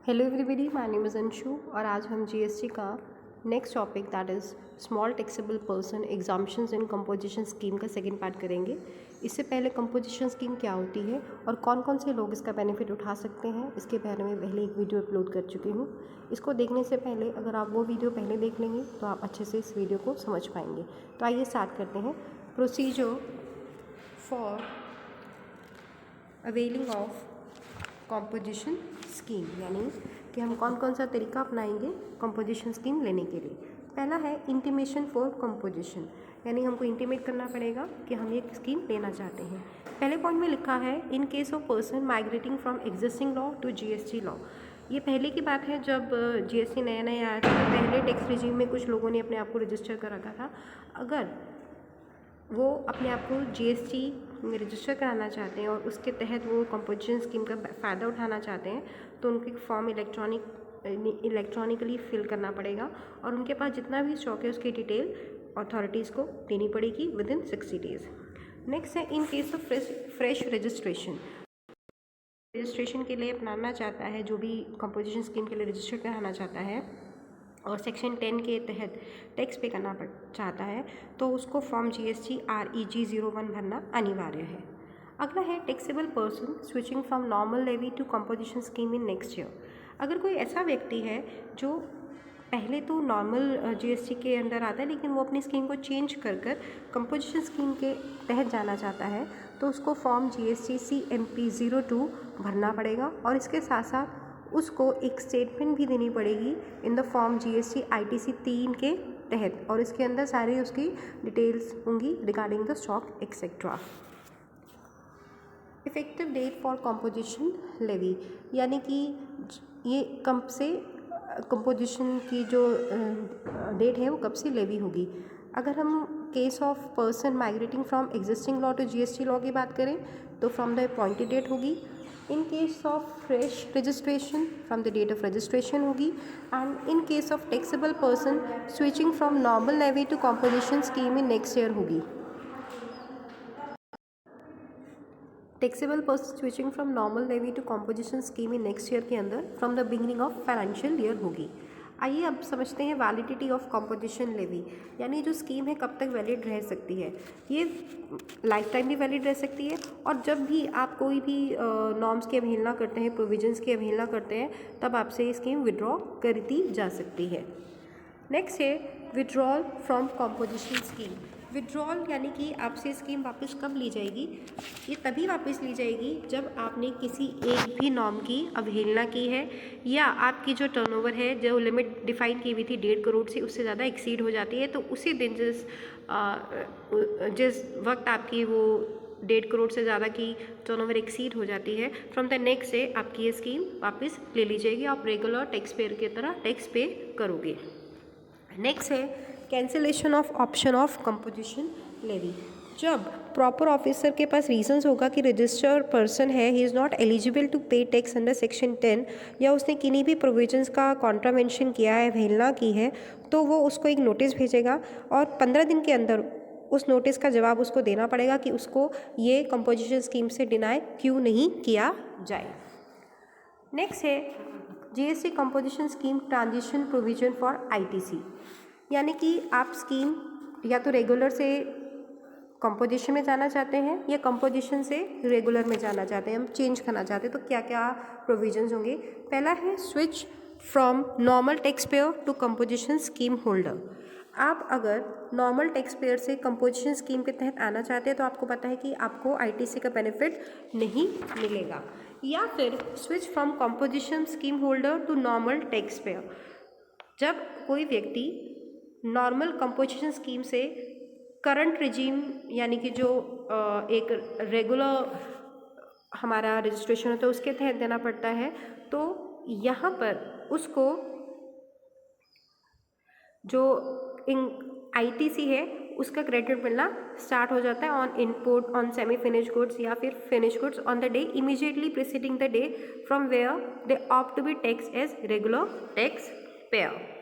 Hello everybody, my name is Anshu और आज हम जीएसटी का next topic that is small taxable person exemptions in composition scheme का second part करेंगे। इससे पहले कंपोजिशन स्कीम क्या होती है और कौन कौन से लोग इसका बेनिफिट उठा सकते हैं, इसके बारे में पहले एक वीडियो अपलोड कर चुकी हूँ। इसको देखने से पहले अगर आप वो वीडियो पहले देख लेंगे तो आप अच्छे से इस वीडियो को समझ पाएंगे। तो आइए स्टार्ट करते हैं। Procedure for availing of composition scheme, यानी कि हम कौन कौन सा तरीका अपनाएंगे कंपोजिशन स्कीम लेने के लिए। पहला है इंटीमेशन फॉर कंपोजिशन, यानी हमको इंटीमेट करना पड़ेगा कि हम ये स्कीम लेना चाहते हैं। पहले पॉइंट में लिखा है in case of person migrating from existing law to GST law. ये पहले की बात है जब जीएसटी नया नया आया था। पहले टैक्स रिजीम में कुछ लोगों ने अपने आप को रजिस्टर कर रखा था। अगर वो अपने आप को जीएसटी में रजिस्टर कराना चाहते हैं और उसके तहत वो कंपोजिशन स्कीम का फ़ायदा उठाना चाहते हैं तो उनको एक फॉर्म इलेक्ट्रॉनिकली फिल करना पड़ेगा और उनके पास जितना भी स्टॉक है उसकी डिटेल अथॉरिटीज़ को देनी पड़ेगी विद इन 60 डेज़। नेक्स्ट है in case of fresh registration के लिए अपनाना चाहता है, जो भी कंपोजिशन स्कीम के लिए रजिस्टर कराना चाहता है और सेक्शन 10 के तहत टैक्स पे करना चाहता है तो उसको फॉर्म GST REG 01 भरना अनिवार्य है। अगला है taxable person switching from normal levy to composition scheme in next year. अगर कोई ऐसा व्यक्ति है जो पहले तो नॉर्मल GST के अंदर आता है लेकिन वो अपनी स्कीम को चेंज कर कंपोजिशन स्कीम के तहत जाना चाहता है तो उसको फॉर्म GST CMP 02 भरना पड़ेगा और इसके साथ साथ उसको एक स्टेटमेंट भी देनी पड़ेगी in the form GST ITC 3 के तहत और इसके अंदर सारी उसकी डिटेल्स होंगी regarding the stock etcetera. Effective date for composition levy, यानी कि ये कब से कंपोजिशन की जो डेट है वो कब से लेवी होगी। अगर हम case of person migrating from existing law to GST law की बात करें तो फ्रॉम द अपॉइंटेड डेट होगी। In case of fresh registration from the date of registration होगी and in case of taxable person switching from normal levy to composition scheme in next year होगी। Taxable person switching from normal levy to composition scheme in next year के अंदर from the beginning of financial year होगी। आइए अब समझते हैं validity of composition levy, यानी जो स्कीम है कब तक वैलिड रह सकती है। ये लाइफ टाइम भी वैलिड रह सकती है और जब भी आप कोई भी नॉर्म्स की अवहेलना करते हैं, प्रोविजंस की अवहेलना करते हैं, तब आपसे ये स्कीम विड्रॉ कर दी जा सकती है। नेक्स्ट है withdrawal from composition scheme. Withdrawal यानी कि आपसे स्कीम वापस कब ली जाएगी। ये तभी वापस ली जाएगी जब आपने किसी एक भी नॉर्म की अवहेलना की है या आपकी जो टर्नओवर है, जो लिमिट डिफाइन की हुई थी 1.5 करोड़ से उससे ज़्यादा एक्सीड हो जाती है, तो उसी दिन जिस वक्त आपकी वो 1.5 करोड़ से ज़्यादा की टर्नओवर एक्सीड हो जाती है, फ्रॉम द नेक्स्ट डे आपकी ये स्कीम वापस ले ली जाएगी। आप रेगुलर टैक्स पेयर की तरह टैक्स पे करोगे। नेक्स्ट है cancellation of option of composition levy. जब प्रॉपर ऑफिसर के पास रीजंस होगा कि रजिस्टर्ड पर्सन है, he is not eligible to pay tax under section 10 या उसने किन्हीं भी प्रोविजंस का कॉन्ट्रावेंशन किया है, अवहेलना की है, तो वो उसको एक नोटिस भेजेगा और 15 दिन के अंदर उस नोटिस का जवाब उसको देना पड़ेगा कि उसको ये कंपोजिशन स्कीम से डिनाई क्यों नहीं किया जाए। नेक्स्ट है GST composition scheme transition provision for ITC, यानी कि आप स्कीम या तो रेगुलर से कंपोजिशन में जाना चाहते हैं या कंपोजिशन से रेगुलर में जाना चाहते हैं, हम चेंज करना चाहते हैं, तो क्या क्या प्रोविजंस होंगे। पहला है switch from normal tax payer to composition scheme holder. आप अगर नॉर्मल टैक्स पेयर से कंपोजिशन स्कीम के तहत आना चाहते हैं तो आपको पता है कि आपको ITC का बेनिफिट नहीं मिलेगा। या फिर switch from composition scheme holder to normal tax payer. जब कोई व्यक्ति नॉर्मल कंपोजिशन स्कीम से करंट रिजीम, यानी कि जो एक रेगुलर हमारा रजिस्ट्रेशन होता है उसके तहत देना पड़ता है, तो यहाँ पर उसको जो ITC है उसका क्रेडिट मिलना स्टार्ट हो जाता है on input on semi finish goods या फिर finish goods on the day immediately preceding the day from where they opt to be tax as regular tax pair.